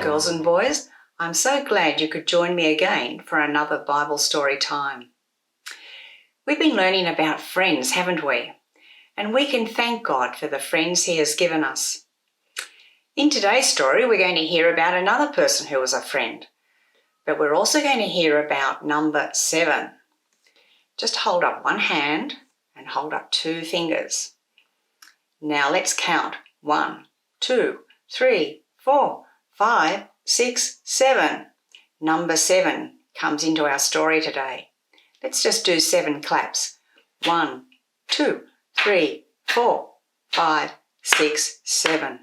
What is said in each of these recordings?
girls and boys. I'm so glad you could join me again for another Bible story time. We've been learning about friends, haven't we? And we can thank God for the friends He has given us. In today's story, we're going to hear about another person who was a friend, but we're also going to hear about number 7. Just hold up one hand and hold up 2 fingers. Now let's count. 1, 2, 3, 4, 5, 6, 7. Number 7 comes into our story today. Let's just do 7 claps. 1, 2, 3, 4, 5, 6, 7.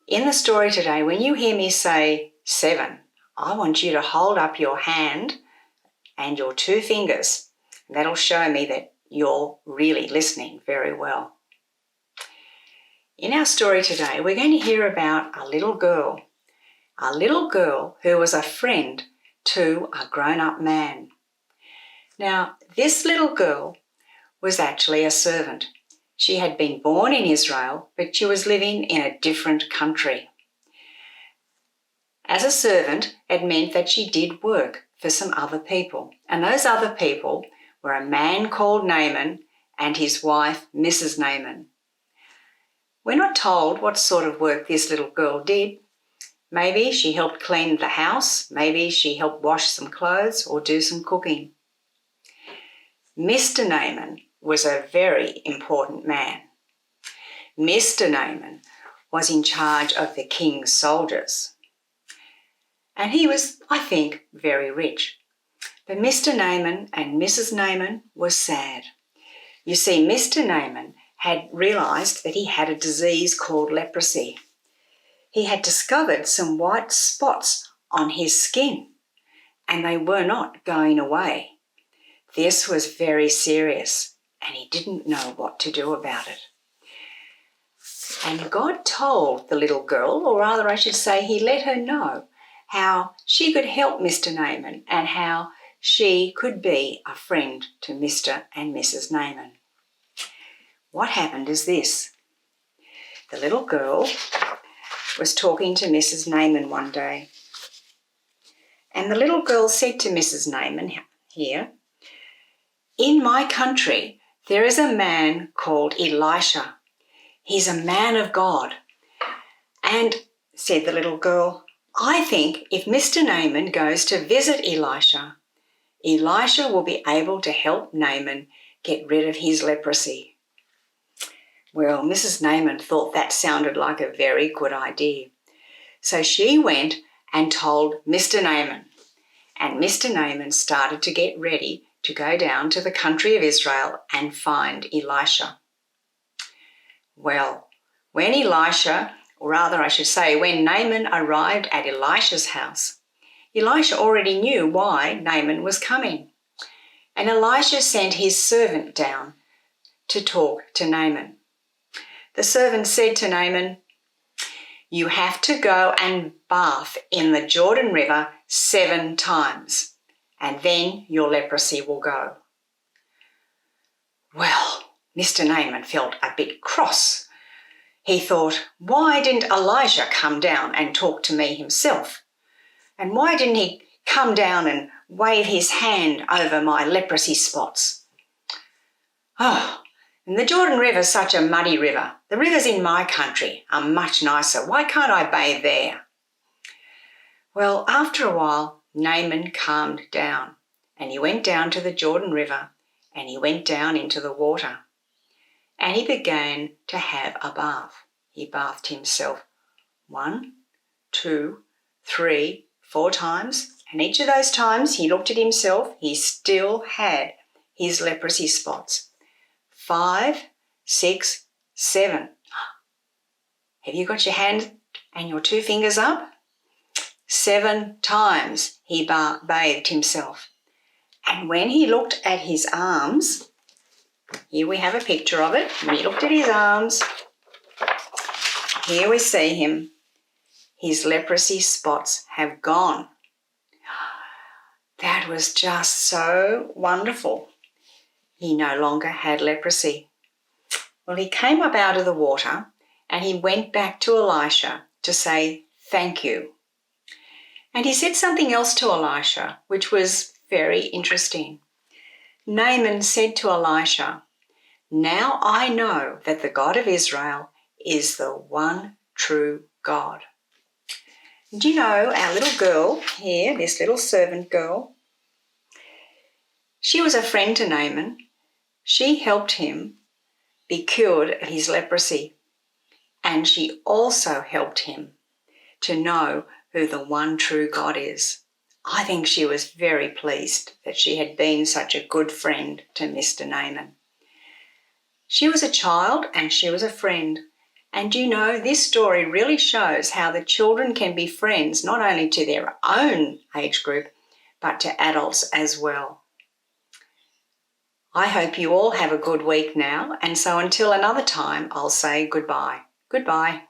In the story today, when you hear me say 7, I want you to hold up your hand and your 2 fingers. That'll show me that you're really listening very well. In our story today, we're going to hear about a little girl who was a friend to a grown-up man. Now, this little girl was actually a servant. She had been born in Israel, but she was living in a different country. As a servant, it meant that she did work for some other people, and those other people were a man called Naaman and his wife, Mrs. Naaman. We're not told what sort of work this little girl did. Maybe she helped clean the house, maybe she helped wash some clothes or do some cooking. Mr. Naaman was a very important man. Mr. Naaman was in charge of the king's soldiers. And he was, I think, very rich. But Mr. Naaman and Mrs. Naaman were sad. You see, Mr. Naaman had realised that he had a disease called leprosy. He had discovered some white spots on his skin, and they were not going away. This was very serious, and he didn't know what to do about it. And God told the little girl, or rather I should say he let her know, how she could help Mr. Naaman and how she could be a friend to Mr. and Mrs. Naaman. What happened is this. The little girl was talking to Mrs. Naaman one day, and the little girl said to Mrs. Naaman here, "In my country there is a man called Elisha. He's a man of God. And," said the little girl, "I think if Mr. Naaman goes to visit Elisha, Elisha will be able to help Naaman get rid of his leprosy." Well, Mrs. Naaman thought that sounded like a very good idea. So she went and told Mr. Naaman, and Mr. Naaman started to get ready to go down to the country of Israel and find Elisha. Well, when Elisha, or rather I should say when Naaman arrived at Elisha's house, Elisha already knew why Naaman was coming. And Elisha sent his servant down to talk to Naaman. The servant said to Naaman, "You have to go and bath in the Jordan River 7 times, and then your leprosy will go." Well, Mr. Naaman felt a bit cross. He thought, why didn't Elijah come down and talk to me himself? And why didn't he come down and wave his hand over my leprosy spots? Oh, and the Jordan River is such a muddy river. The rivers in my country are much nicer. Why can't I bathe there? Well, after a while, Naaman calmed down, and he went down to the Jordan River, and he went down into the water, and he began to have a bath. He bathed himself 1, 2, 3, 4 times, and each of those times he looked at himself, he still had his leprosy spots. 5, 6, 7. Have you got your hand and your 2 fingers up? 7 times he bathed himself. And when he looked at his arms, here we have a picture of it. When he looked at his arms, here we see him. His leprosy spots have gone. That was just so wonderful. He no longer had leprosy. Well, he came up out of the water and he went back to Elisha to say thank you. And he said something else to Elisha, which was very interesting. Naaman said to Elisha, "Now I know that the God of Israel is the one true God." Do you know our little girl here, this little servant girl? She was a friend to Naaman. She helped him be cured of his leprosy. And she also helped him to know who the one true God is. I think she was very pleased that she had been such a good friend to Mr. Naaman. She was a child and she was a friend. And you know, this story really shows how the children can be friends not only to their own age group, but to adults as well. I hope you all have a good week now, and so until another time, I'll say goodbye. Goodbye.